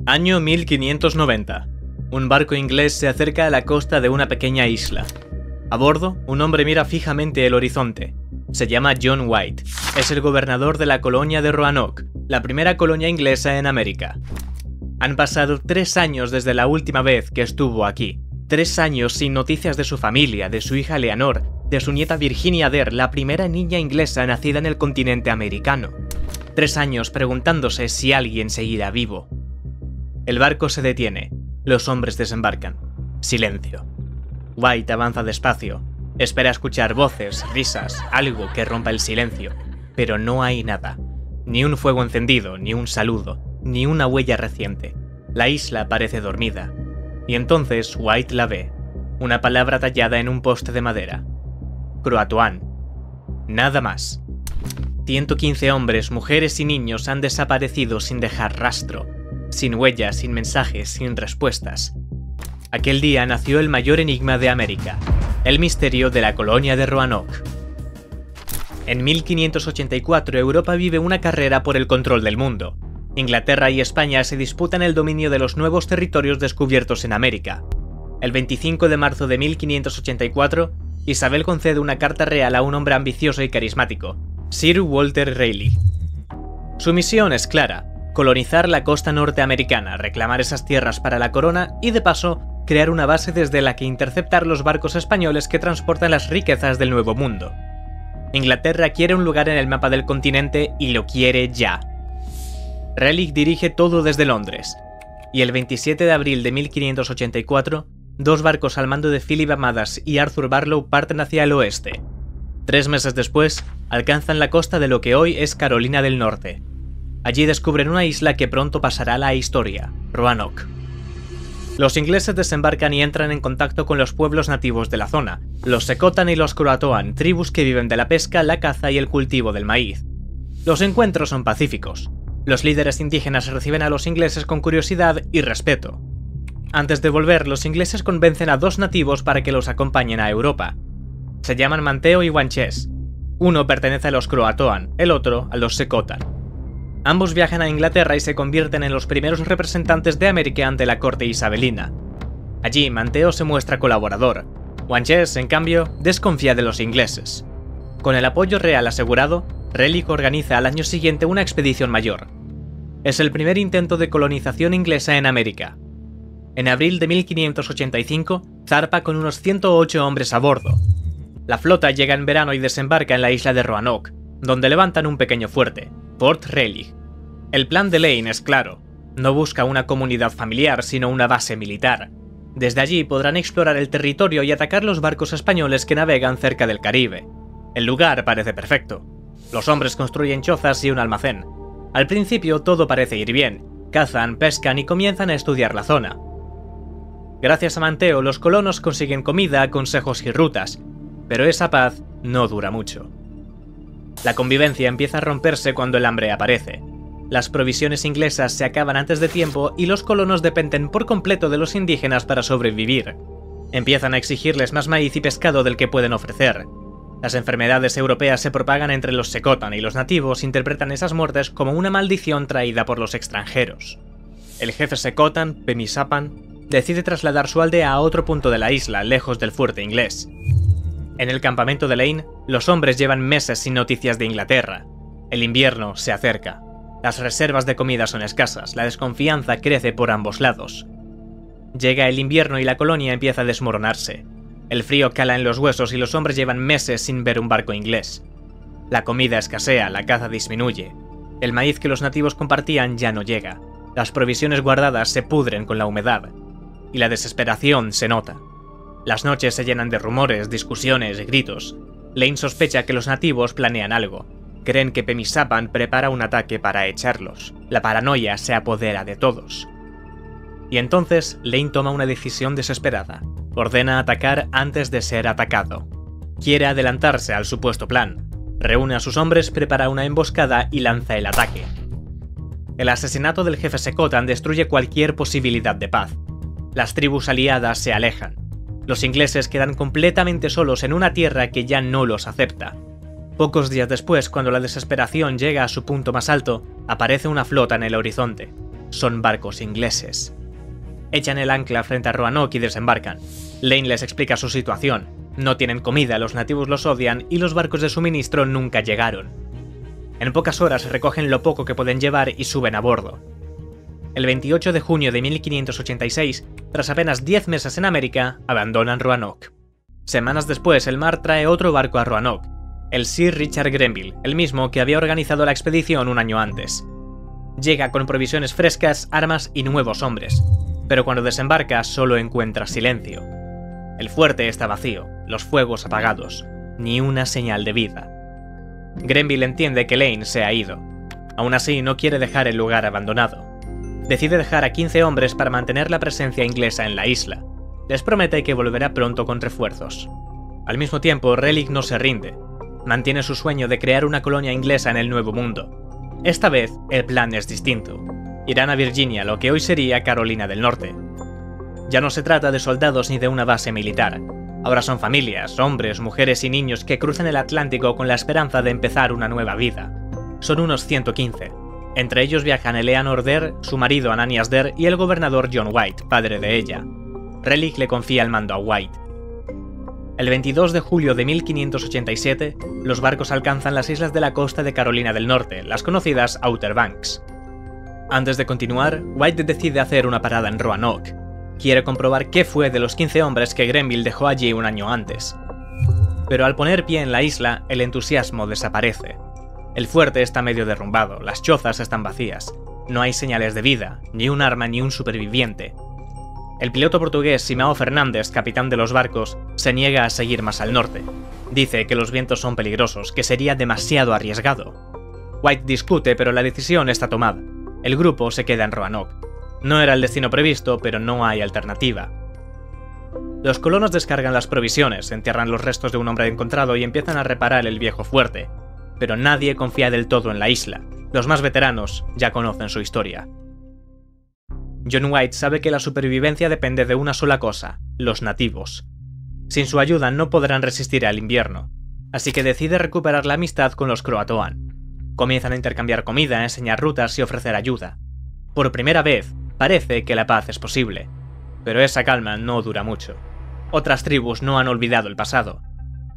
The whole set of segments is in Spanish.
Año 1590. Un barco inglés se acerca a la costa de una pequeña isla. A bordo, un hombre mira fijamente el horizonte. Se llama John White. Es el gobernador de la colonia de Roanoke, la primera colonia inglesa en América. Han pasado 3 años desde la última vez que estuvo aquí. 3 años sin noticias de su familia, de su hija Leonor, de su nieta Virginia Dare, la primera niña inglesa nacida en el continente americano. 3 años preguntándose si alguien seguirá vivo. El barco se detiene. Los hombres desembarcan. Silencio. White avanza despacio. Espera escuchar voces, risas, algo que rompa el silencio. Pero no hay nada. Ni un fuego encendido, ni un saludo, ni una huella reciente. La isla parece dormida. Y entonces White la ve. Una palabra tallada en un poste de madera. Croatoan. Nada más. 115 hombres, mujeres y niños han desaparecido sin dejar rastro. Sin huellas, sin mensajes, sin respuestas. Aquel día nació el mayor enigma de América, el misterio de la colonia de Roanoke. En 1584 Europa vive una carrera por el control del mundo. Inglaterra y España se disputan el dominio de los nuevos territorios descubiertos en América. El 25 de marzo de 1584, Isabel concede una carta real a un hombre ambicioso y carismático, Sir Walter Raleigh. Su misión es clara: colonizar la costa norteamericana, reclamar esas tierras para la corona y, de paso, crear una base desde la que interceptar los barcos españoles que transportan las riquezas del Nuevo Mundo. Inglaterra quiere un lugar en el mapa del continente y lo quiere ya. Raleigh dirige todo desde Londres, y el 27 de abril de 1584, 2 barcos al mando de Philip Amadas y Arthur Barlow parten hacia el oeste. 3 meses después, alcanzan la costa de lo que hoy es Carolina del Norte. Allí descubren una isla que pronto pasará a la historia, Roanoke. Los ingleses desembarcan y entran en contacto con los pueblos nativos de la zona, los Secotan y los Croatoan, tribus que viven de la pesca, la caza y el cultivo del maíz. Los encuentros son pacíficos. Los líderes indígenas reciben a los ingleses con curiosidad y respeto. Antes de volver, los ingleses convencen a 2 nativos para que los acompañen a Europa. Se llaman Manteo y Wanchés. Uno pertenece a los Croatoan, el otro a los Secotan. Ambos viajan a Inglaterra y se convierten en los primeros representantes de América ante la corte isabelina. Allí, Manteo se muestra colaborador. Wanchés, en cambio, desconfía de los ingleses. Con el apoyo real asegurado, Raleigh organiza al año siguiente una expedición mayor. Es el primer intento de colonización inglesa en América. En abril de 1585, zarpa con unos 108 hombres a bordo. La flota llega en verano y desembarca en la isla de Roanoke, donde levantan un pequeño fuerte, Fort Raleigh. El plan de Lane es claro. No busca una comunidad familiar, sino una base militar. Desde allí podrán explorar el territorio y atacar los barcos españoles que navegan cerca del Caribe. El lugar parece perfecto. Los hombres construyen chozas y un almacén. Al principio todo parece ir bien. Cazan, pescan y comienzan a estudiar la zona. Gracias a Manteo, los colonos consiguen comida, consejos y rutas. Pero esa paz no dura mucho. La convivencia empieza a romperse cuando el hambre aparece. Las provisiones inglesas se acaban antes de tiempo y los colonos dependen por completo de los indígenas para sobrevivir. Empiezan a exigirles más maíz y pescado del que pueden ofrecer. Las enfermedades europeas se propagan entre los Secotan y los nativos interpretan esas muertes como una maldición traída por los extranjeros. El jefe Secotan, Pemisapan, decide trasladar su aldea a otro punto de la isla, lejos del fuerte inglés. En el campamento de Lane, los hombres llevan meses sin noticias de Inglaterra. El invierno se acerca. Las reservas de comida son escasas, la desconfianza crece por ambos lados. Llega el invierno y la colonia empieza a desmoronarse. El frío cala en los huesos y los hombres llevan meses sin ver un barco inglés. La comida escasea, la caza disminuye. El maíz que los nativos compartían ya no llega. Las provisiones guardadas se pudren con la humedad. Y la desesperación se nota. Las noches se llenan de rumores, discusiones, gritos. Lane sospecha que los nativos planean algo. Creen que Pemisapan prepara un ataque para echarlos. La paranoia se apodera de todos. Y entonces Lane toma una decisión desesperada. Ordena atacar antes de ser atacado. Quiere adelantarse al supuesto plan. Reúne a sus hombres, prepara una emboscada y lanza el ataque. El asesinato del jefe Secotan destruye cualquier posibilidad de paz. Las tribus aliadas se alejan. Los ingleses quedan completamente solos en una tierra que ya no los acepta. Pocos días después, cuando la desesperación llega a su punto más alto, aparece una flota en el horizonte. son barcos ingleses. Echan el ancla frente a Roanoke y desembarcan. Lane les explica su situación. No tienen comida, los nativos los odian y los barcos de suministro nunca llegaron. En pocas horas recogen lo poco que pueden llevar y suben a bordo. El 28 de junio de 1586, tras apenas 10 meses en América, abandonan Roanoke. Semanas después, el mar trae otro barco a Roanoke, el Sir Richard Grenville, el mismo que había organizado la expedición un año antes. Llega con provisiones frescas, armas y nuevos hombres, pero cuando desembarca solo encuentra silencio. El fuerte está vacío, los fuegos apagados, ni una señal de vida. Grenville entiende que Lane se ha ido. Aún así, no quiere dejar el lugar abandonado. Decide dejar a 15 hombres para mantener la presencia inglesa en la isla. Les promete que volverá pronto con refuerzos. Al mismo tiempo, Relic no se rinde. Mantiene su sueño de crear una colonia inglesa en el Nuevo Mundo. Esta vez, el plan es distinto. Irán a Virginia, lo que hoy sería Carolina del Norte. Ya no se trata de soldados ni de una base militar. Ahora son familias, hombres, mujeres y niños que cruzan el Atlántico con la esperanza de empezar una nueva vida. Son unos 115. Entre ellos viajan Eleanor Dare, su marido Ananias Dare y el gobernador John White, padre de ella. Relic le confía el mando a White. El 22 de julio de 1587, los barcos alcanzan las islas de la costa de Carolina del Norte, las conocidas Outer Banks. Antes de continuar, White decide hacer una parada en Roanoke. Quiere comprobar qué fue de los 15 hombres que Grenville dejó allí un año antes. Pero al poner pie en la isla, el entusiasmo desaparece. El fuerte está medio derrumbado, las chozas están vacías, no hay señales de vida, ni un arma ni un superviviente. El piloto portugués Simão Fernández, capitán de los barcos, se niega a seguir más al norte. Dice que los vientos son peligrosos, que sería demasiado arriesgado. White discute, pero la decisión está tomada. El grupo se queda en Roanoke. No era el destino previsto, pero no hay alternativa. Los colonos descargan las provisiones, entierran los restos de un hombre encontrado y empiezan a reparar el viejo fuerte. Pero nadie confía del todo en la isla. Los más veteranos ya conocen su historia. John White sabe que la supervivencia depende de una sola cosa: los nativos. Sin su ayuda no podrán resistir al invierno, así que decide recuperar la amistad con los Croatoan. Comienzan a intercambiar comida, enseñar rutas y ofrecer ayuda. Por primera vez, parece que la paz es posible, pero esa calma no dura mucho. Otras tribus no han olvidado el pasado.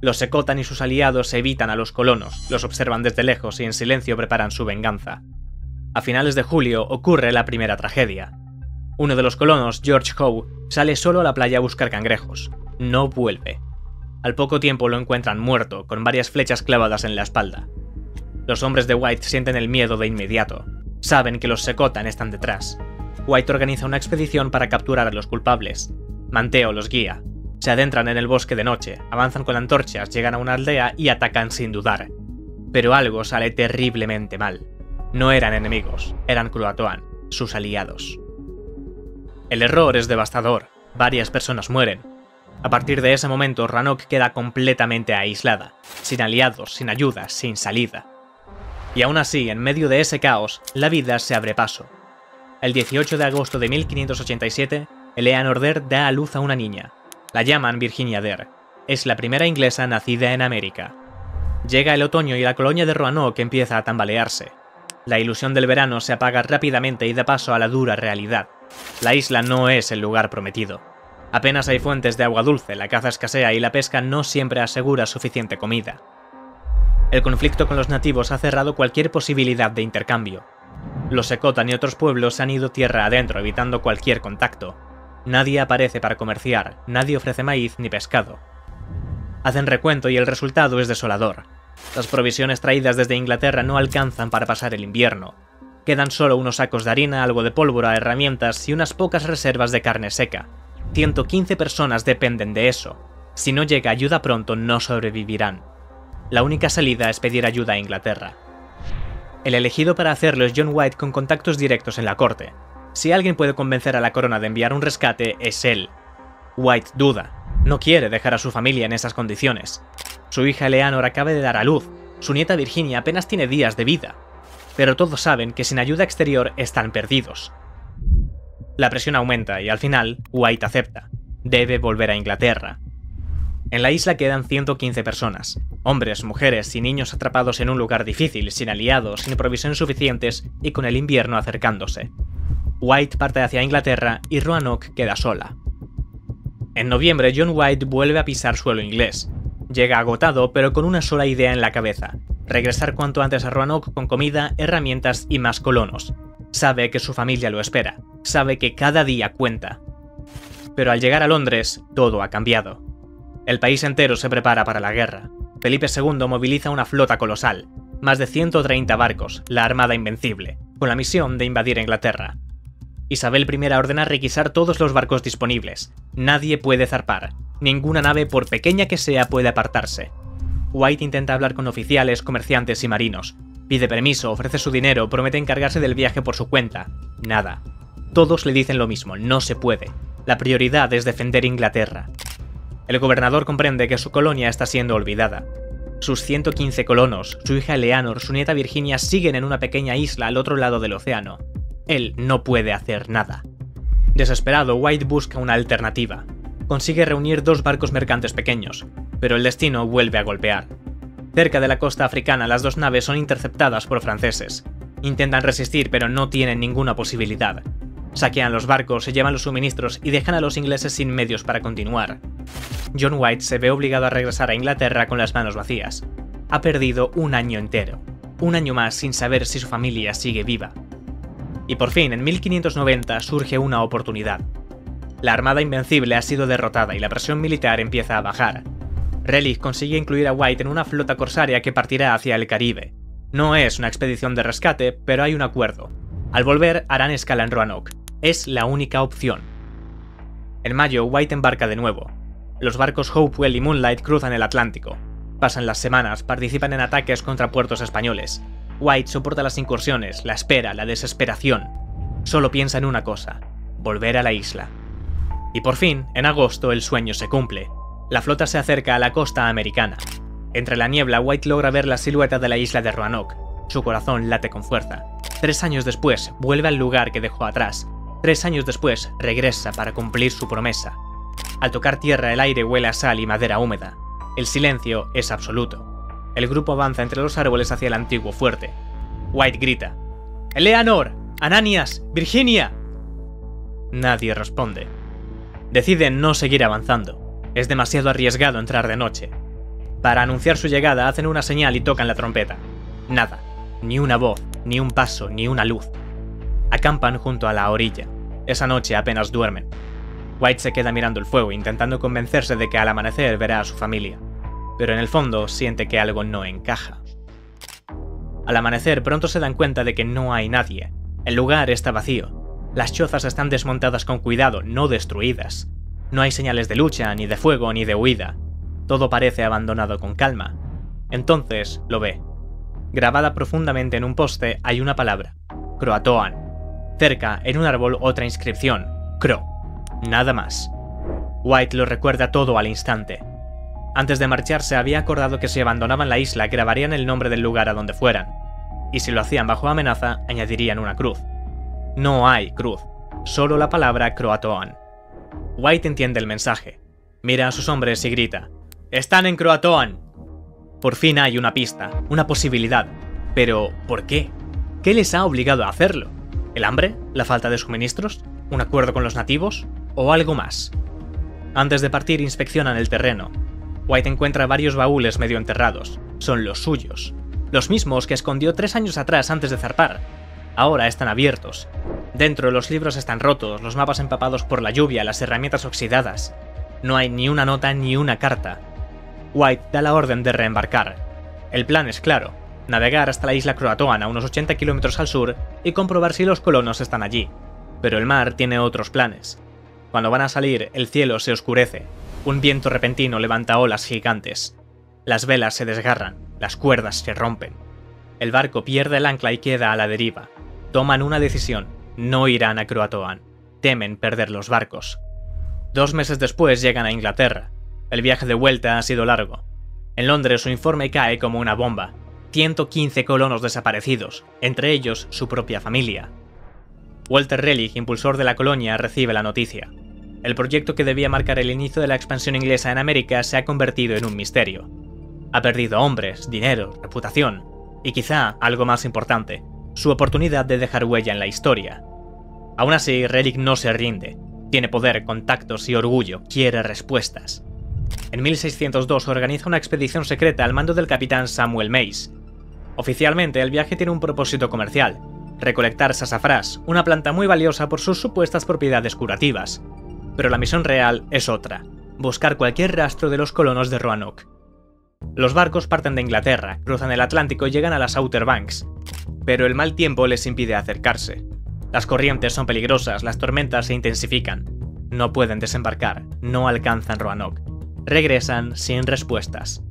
Los Secotan y sus aliados evitan a los colonos, los observan desde lejos y en silencio preparan su venganza. A finales de julio ocurre la primera tragedia. Uno de los colonos, George Howe, sale solo a la playa a buscar cangrejos. No vuelve. Al poco tiempo lo encuentran muerto, con varias flechas clavadas en la espalda. Los hombres de White sienten el miedo de inmediato. Saben que los Secotan están detrás. White organiza una expedición para capturar a los culpables. Manteo los guía. Se adentran en el bosque de noche, avanzan con antorchas, llegan a una aldea y atacan sin dudar. Pero algo sale terriblemente mal. No eran enemigos, eran Croatoan, sus aliados. El error es devastador, varias personas mueren. A partir de ese momento, Roanoke queda completamente aislada, sin aliados, sin ayuda, sin salida. Y aún así, en medio de ese caos, la vida se abre paso. El 18 de agosto de 1587, Eleanor Dare da a luz a una niña. La llaman Virginia Dare. Es la primera inglesa nacida en América. Llega el otoño y la colonia de Roanoke empieza a tambalearse. La ilusión del verano se apaga rápidamente y da paso a la dura realidad. La isla no es el lugar prometido. Apenas hay fuentes de agua dulce, la caza escasea y la pesca no siempre asegura suficiente comida. El conflicto con los nativos ha cerrado cualquier posibilidad de intercambio. Los Secotan y otros pueblos se han ido tierra adentro, evitando cualquier contacto. Nadie aparece para comerciar, nadie ofrece maíz ni pescado. Hacen recuento y el resultado es desolador. Las provisiones traídas desde Inglaterra no alcanzan para pasar el invierno. Quedan solo unos sacos de harina, algo de pólvora, herramientas y unas pocas reservas de carne seca. 115 personas dependen de eso. Si no llega ayuda pronto, no sobrevivirán. La única salida es pedir ayuda a Inglaterra. El elegido para hacerlo es John White, con contactos directos en la corte. Si alguien puede convencer a la corona de enviar un rescate, es él. White duda. No quiere dejar a su familia en esas condiciones. Su hija Eleanor acaba de dar a luz. Su nieta Virginia apenas tiene días de vida. Pero todos saben que sin ayuda exterior están perdidos. La presión aumenta y al final, White acepta. Debe volver a Inglaterra. En la isla quedan 115 personas. Hombres, mujeres y niños atrapados en un lugar difícil, sin aliados, sin provisiones suficientes y con el invierno acercándose. White parte hacia Inglaterra y Roanoke queda sola. En noviembre, John White vuelve a pisar suelo inglés. Llega agotado, pero con una sola idea en la cabeza: regresar cuanto antes a Roanoke con comida, herramientas y más colonos. Sabe que su familia lo espera, sabe que cada día cuenta. Pero al llegar a Londres, todo ha cambiado. El país entero se prepara para la guerra. Felipe II moviliza una flota colosal, más de 130 barcos, la Armada Invencible, con la misión de invadir Inglaterra. Isabel I ordena requisar todos los barcos disponibles. Nadie puede zarpar. Ninguna nave, por pequeña que sea, puede apartarse. White intenta hablar con oficiales, comerciantes y marinos. Pide permiso, ofrece su dinero, promete encargarse del viaje por su cuenta. Nada. Todos le dicen lo mismo: no se puede. La prioridad es defender Inglaterra. El gobernador comprende que su colonia está siendo olvidada. Sus 115 colonos, su hija Eleanor, su nieta Virginia siguen en una pequeña isla al otro lado del océano. Él no puede hacer nada. Desesperado, White busca una alternativa. Consigue reunir 2 barcos mercantes pequeños, pero el destino vuelve a golpear. Cerca de la costa africana, las 2 naves son interceptadas por franceses. Intentan resistir, pero no tienen ninguna posibilidad. Saquean los barcos, se llevan los suministros y dejan a los ingleses sin medios para continuar. John White se ve obligado a regresar a Inglaterra con las manos vacías. Ha perdido un año entero. Un año más sin saber si su familia sigue viva. Y por fin, en 1590, surge una oportunidad. La Armada Invencible ha sido derrotada y la presión militar empieza a bajar. Raleigh consigue incluir a White en una flota corsaria que partirá hacia el Caribe. No es una expedición de rescate, pero hay un acuerdo. Al volver, harán escala en Roanoke. Es la única opción. En mayo, White embarca de nuevo. Los barcos Hopewell y Moonlight cruzan el Atlántico. Pasan las semanas, participan en ataques contra puertos españoles. White soporta las incursiones, la espera, la desesperación. Solo piensa en una cosa: volver a la isla. Y por fin, en agosto, el sueño se cumple. La flota se acerca a la costa americana. Entre la niebla, White logra ver la silueta de la isla de Roanoke. Su corazón late con fuerza. 3 años después, vuelve al lugar que dejó atrás. 3 años después, regresa para cumplir su promesa. Al tocar tierra, el aire huele a sal y madera húmeda. El silencio es absoluto. El grupo avanza entre los árboles hacia el antiguo fuerte. White grita: ¡Eleanor! ¡Ananias! ¡Virginia! Nadie responde. Deciden no seguir avanzando. Es demasiado arriesgado entrar de noche. Para anunciar su llegada, hacen una señal y tocan la trompeta. Nada. Ni una voz, ni un paso, ni una luz. Acampan junto a la orilla. Esa noche apenas duermen. White se queda mirando el fuego, intentando convencerse de que al amanecer verá a su familia. Pero en el fondo siente que algo no encaja. Al amanecer pronto se dan cuenta de que no hay nadie. El lugar está vacío. Las chozas están desmontadas con cuidado, no destruidas. No hay señales de lucha, ni de fuego, ni de huida. Todo parece abandonado con calma. Entonces lo ve. Grabada profundamente en un poste hay una palabra: Croatoan. Cerca, en un árbol, otra inscripción: Cro. Nada más. White lo recuerda todo al instante. Antes de marcharse había acordado que si abandonaban la isla grabarían el nombre del lugar a donde fueran. Y si lo hacían bajo amenaza, añadirían una cruz. No hay cruz, solo la palabra Croatoan. White entiende el mensaje. Mira a sus hombres y grita: ¡Están en Croatoan! Por fin hay una pista, una posibilidad. Pero, ¿por qué? ¿Qué les ha obligado a hacerlo? ¿El hambre? ¿La falta de suministros? ¿Un acuerdo con los nativos? ¿O algo más? Antes de partir inspeccionan el terreno. White encuentra varios baúles medio enterrados. Son los suyos. Los mismos que escondió 3 años atrás antes de zarpar. Ahora están abiertos. Dentro los libros están rotos, los mapas empapados por la lluvia, las herramientas oxidadas. No hay ni una nota ni una carta. White da la orden de reembarcar. El plan es claro: navegar hasta la isla Croatoan a unos 80 kilómetros al sur y comprobar si los colonos están allí. Pero el mar tiene otros planes. Cuando van a salir, el cielo se oscurece. Un viento repentino levanta olas gigantes. Las velas se desgarran, las cuerdas se rompen. El barco pierde el ancla y queda a la deriva. Toman una decisión: no irán a Croatoan. Temen perder los barcos. 2 meses después llegan a Inglaterra. El viaje de vuelta ha sido largo. En Londres su informe cae como una bomba. 115 colonos desaparecidos, entre ellos su propia familia. Walter Raleigh, impulsor de la colonia, recibe la noticia. El proyecto que debía marcar el inicio de la expansión inglesa en América se ha convertido en un misterio. Ha perdido hombres, dinero, reputación y quizá, algo más importante, su oportunidad de dejar huella en la historia. Aún así, Relic no se rinde. Tiene poder, contactos y orgullo, quiere respuestas. En 1602 organiza una expedición secreta al mando del capitán Samuel Mace. Oficialmente, el viaje tiene un propósito comercial: recolectar sasafrás, una planta muy valiosa por sus supuestas propiedades curativas. Pero la misión real es otra: buscar cualquier rastro de los colonos de Roanoke. Los barcos parten de Inglaterra, cruzan el Atlántico y llegan a las Outer Banks. Pero el mal tiempo les impide acercarse. Las corrientes son peligrosas, las tormentas se intensifican. No pueden desembarcar, no alcanzan Roanoke. Regresan sin respuestas.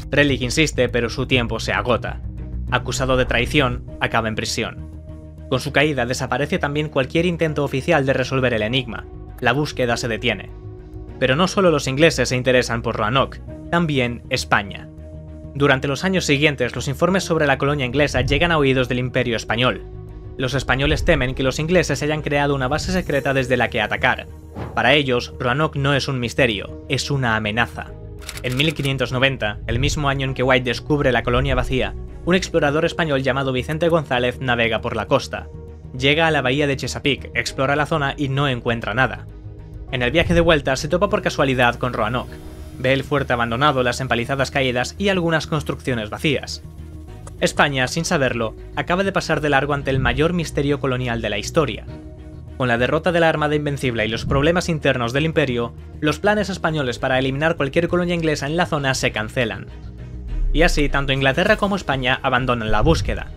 Relic insiste, pero su tiempo se agota. Acusado de traición, acaba en prisión. Con su caída desaparece también cualquier intento oficial de resolver el enigma. La búsqueda se detiene. Pero no solo los ingleses se interesan por Roanoke, también España. Durante los años siguientes, los informes sobre la colonia inglesa llegan a oídos del Imperio español. Los españoles temen que los ingleses hayan creado una base secreta desde la que atacar. Para ellos, Roanoke no es un misterio, es una amenaza. En 1590, el mismo año en que White descubre la colonia vacía, un explorador español llamado Vicente González navega por la costa. Llega a la bahía de Chesapeake, explora la zona y no encuentra nada. En el viaje de vuelta se topa por casualidad con Roanoke. Ve el fuerte abandonado, las empalizadas caídas y algunas construcciones vacías. España, sin saberlo, acaba de pasar de largo ante el mayor misterio colonial de la historia. Con la derrota de la Armada Invencible y los problemas internos del imperio, los planes españoles para eliminar cualquier colonia inglesa en la zona se cancelan. Y así, tanto Inglaterra como España abandonan la búsqueda.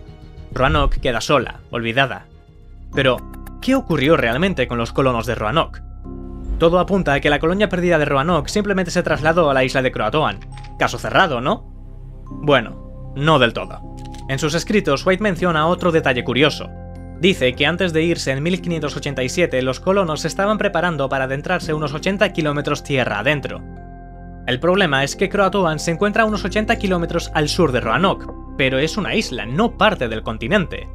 Roanoke queda sola, olvidada. Pero, ¿qué ocurrió realmente con los colonos de Roanoke? Todo apunta a que la colonia perdida de Roanoke simplemente se trasladó a la isla de Croatoan. Caso cerrado, ¿no? Bueno, no del todo. En sus escritos, White menciona otro detalle curioso. Dice que antes de irse en 1587 los colonos se estaban preparando para adentrarse unos 80 kilómetros tierra adentro. El problema es que Croatoan se encuentra a unos 80 kilómetros al sur de Roanoke, pero es una isla, no parte del continente.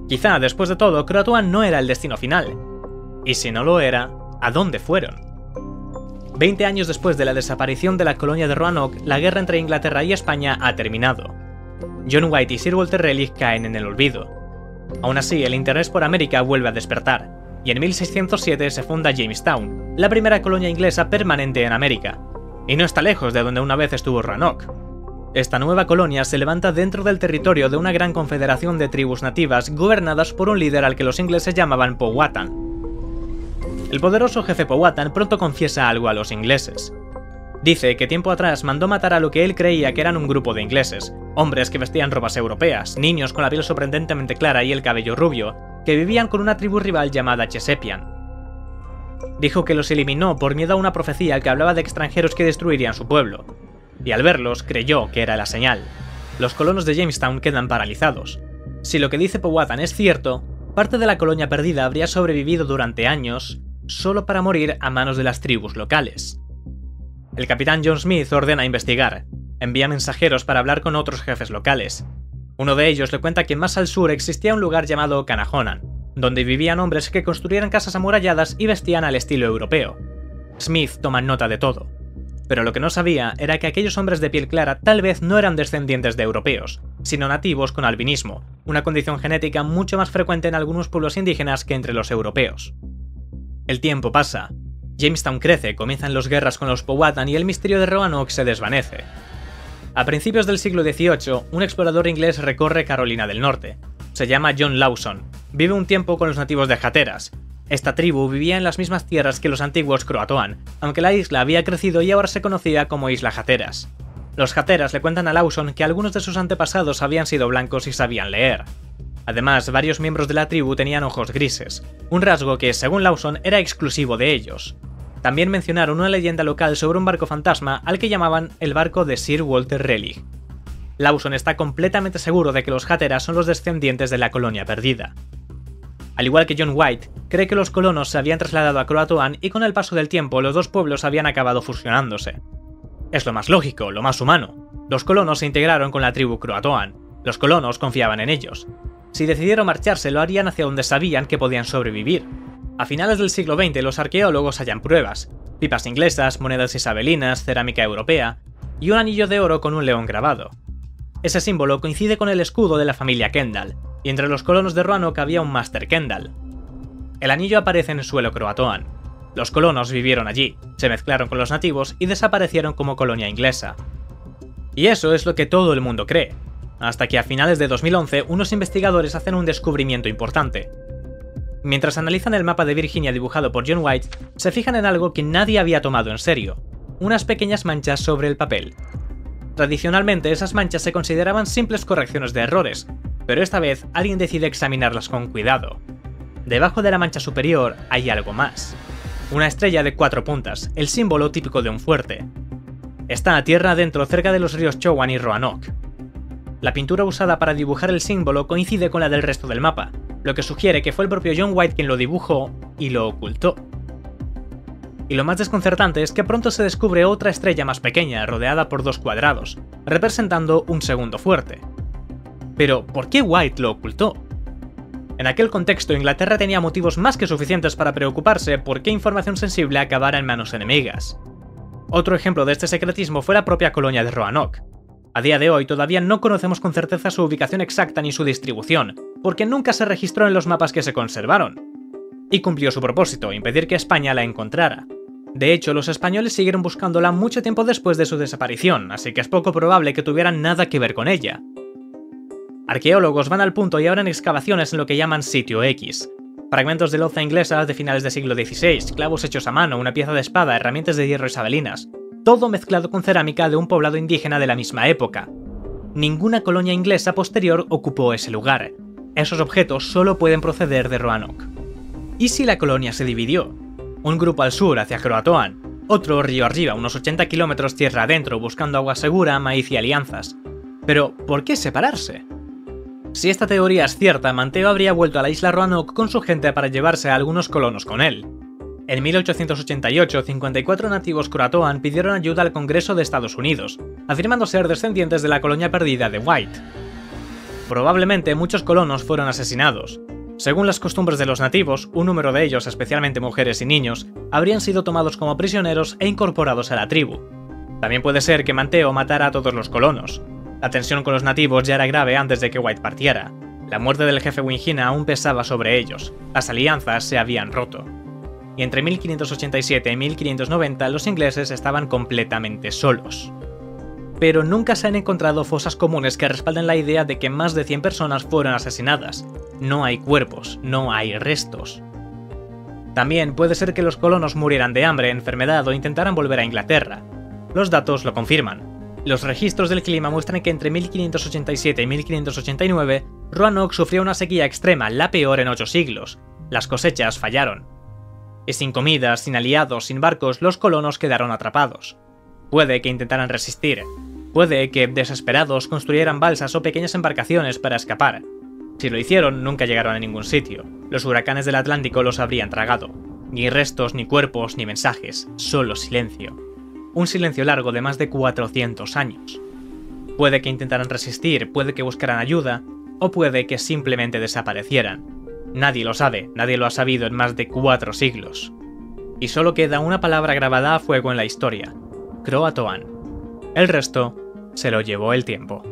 Quizá, después de todo, Croatoan no era el destino final. Y si no lo era, ¿a dónde fueron? 20 años después de la desaparición de la colonia de Roanoke, la guerra entre Inglaterra y España ha terminado. John White y Sir Walter Raleigh caen en el olvido. Aún así, el interés por América vuelve a despertar, y en 1607 se funda Jamestown, la primera colonia inglesa permanente en América. Y no está lejos de donde una vez estuvo Roanoke. Esta nueva colonia se levanta dentro del territorio de una gran confederación de tribus nativas gobernadas por un líder al que los ingleses llamaban Powhatan. El poderoso jefe Powhatan pronto confiesa algo a los ingleses. Dice que tiempo atrás mandó matar a lo que él creía que eran un grupo de ingleses, hombres que vestían ropas europeas, niños con la piel sorprendentemente clara y el cabello rubio, que vivían con una tribu rival llamada Chesepian. Dijo que los eliminó por miedo a una profecía que hablaba de extranjeros que destruirían su pueblo, y al verlos creyó que era la señal. Los colonos de Jamestown quedan paralizados. Si lo que dice Powhatan es cierto, parte de la colonia perdida habría sobrevivido durante años, solo para morir a manos de las tribus locales. El capitán John Smith ordena investigar, envía mensajeros para hablar con otros jefes locales. Uno de ellos le cuenta que más al sur existía un lugar llamado Canajonan, donde vivían hombres que construían casas amuralladas y vestían al estilo europeo. Smith toma nota de todo, pero lo que no sabía era que aquellos hombres de piel clara tal vez no eran descendientes de europeos, sino nativos con albinismo, una condición genética mucho más frecuente en algunos pueblos indígenas que entre los europeos. El tiempo pasa. Jamestown crece, comienzan las guerras con los Powhatan y el misterio de Roanoke se desvanece. A principios del siglo XVIII, un explorador inglés recorre Carolina del Norte. Se llama John Lawson. Vive un tiempo con los nativos de Hatteras. Esta tribu vivía en las mismas tierras que los antiguos Croatoan, aunque la isla había crecido y ahora se conocía como Isla Hatteras. Los Hatteras le cuentan a Lawson que algunos de sus antepasados habían sido blancos y sabían leer. Además, varios miembros de la tribu tenían ojos grises, un rasgo que, según Lawson, era exclusivo de ellos. También mencionaron una leyenda local sobre un barco fantasma al que llamaban el barco de Sir Walter Raleigh. Lawson está completamente seguro de que los Hatteras son los descendientes de la colonia perdida. Al igual que John White, cree que los colonos se habían trasladado a Croatoan y con el paso del tiempo los dos pueblos habían acabado fusionándose. Es lo más lógico, lo más humano. Los colonos se integraron con la tribu Croatoan. Los colonos confiaban en ellos. Si decidieron marcharse, lo harían hacia donde sabían que podían sobrevivir. A finales del siglo XX, los arqueólogos hallan pruebas: pipas inglesas, monedas isabelinas, cerámica europea y un anillo de oro con un león grabado. Ese símbolo coincide con el escudo de la familia Kendall, y entre los colonos de Roanoke había un Master Kendall. El anillo aparece en el suelo croatoan. Los colonos vivieron allí, se mezclaron con los nativos y desaparecieron como colonia inglesa. Y eso es lo que todo el mundo cree, hasta que a finales de 2011 unos investigadores hacen un descubrimiento importante. Mientras analizan el mapa de Virginia dibujado por John White, se fijan en algo que nadie había tomado en serio: unas pequeñas manchas sobre el papel. Tradicionalmente esas manchas se consideraban simples correcciones de errores, pero esta vez alguien decide examinarlas con cuidado. Debajo de la mancha superior hay algo más. Una estrella de 4 puntas, el símbolo típico de un fuerte. Está a tierra adentro cerca de los ríos Chowan y Roanoke. La pintura usada para dibujar el símbolo coincide con la del resto del mapa, lo que sugiere que fue el propio John White quien lo dibujó y lo ocultó. Y lo más desconcertante es que pronto se descubre otra estrella más pequeña, rodeada por 2 cuadrados, representando un segundo fuerte. Pero, ¿por qué White lo ocultó? En aquel contexto, Inglaterra tenía motivos más que suficientes para preocuparse por qué información sensible acabara en manos enemigas. Otro ejemplo de este secretismo fue la propia colonia de Roanoke. A día de hoy todavía no conocemos con certeza su ubicación exacta ni su distribución, porque nunca se registró en los mapas que se conservaron. Y cumplió su propósito, impedir que España la encontrara. De hecho, los españoles siguieron buscándola mucho tiempo después de su desaparición, así que es poco probable que tuvieran nada que ver con ella. Arqueólogos van al punto y abren excavaciones en lo que llaman Sitio X. Fragmentos de loza inglesa de finales del siglo XVI, clavos hechos a mano, una pieza de espada, herramientas de hierro isabelinas, todo mezclado con cerámica de un poblado indígena de la misma época. Ninguna colonia inglesa posterior ocupó ese lugar. Esos objetos solo pueden proceder de Roanoke. ¿Y si la colonia se dividió? Un grupo al sur hacia Croatoan, otro río arriba, unos 80 kilómetros tierra adentro, buscando agua segura, maíz y alianzas. Pero, ¿por qué separarse? Si esta teoría es cierta, Manteo habría vuelto a la isla Roanoke con su gente para llevarse a algunos colonos con él. En 1888, 54 nativos croatoan pidieron ayuda al Congreso de Estados Unidos, afirmando ser descendientes de la colonia perdida de White. Probablemente muchos colonos fueron asesinados. Según las costumbres de los nativos, un número de ellos, especialmente mujeres y niños, habrían sido tomados como prisioneros e incorporados a la tribu. También puede ser que Manteo matara a todos los colonos. La tensión con los nativos ya era grave antes de que White partiera. La muerte del jefe Wingina aún pesaba sobre ellos, las alianzas se habían roto. Y entre 1587 y 1590 los ingleses estaban completamente solos. Pero nunca se han encontrado fosas comunes que respalden la idea de que más de 100 personas fueron asesinadas. No hay cuerpos, no hay restos. También puede ser que los colonos murieran de hambre, enfermedad o intentaran volver a Inglaterra. Los datos lo confirman. Los registros del clima muestran que entre 1587 y 1589, Roanoke sufrió una sequía extrema, la peor en 8 siglos. Las cosechas fallaron. Y sin comida, sin aliados, sin barcos, los colonos quedaron atrapados. Puede que intentaran resistir. Puede que, desesperados, construyeran balsas o pequeñas embarcaciones para escapar. Si lo hicieron, nunca llegaron a ningún sitio. Los huracanes del Atlántico los habrían tragado. Ni restos, ni cuerpos, ni mensajes, solo silencio. Un silencio largo de más de 400 años. Puede que intentaran resistir, puede que buscaran ayuda, o puede que simplemente desaparecieran. Nadie lo sabe, nadie lo ha sabido en más de 4 siglos. Y solo queda una palabra grabada a fuego en la historia: Croatoan. El resto se lo llevó el tiempo.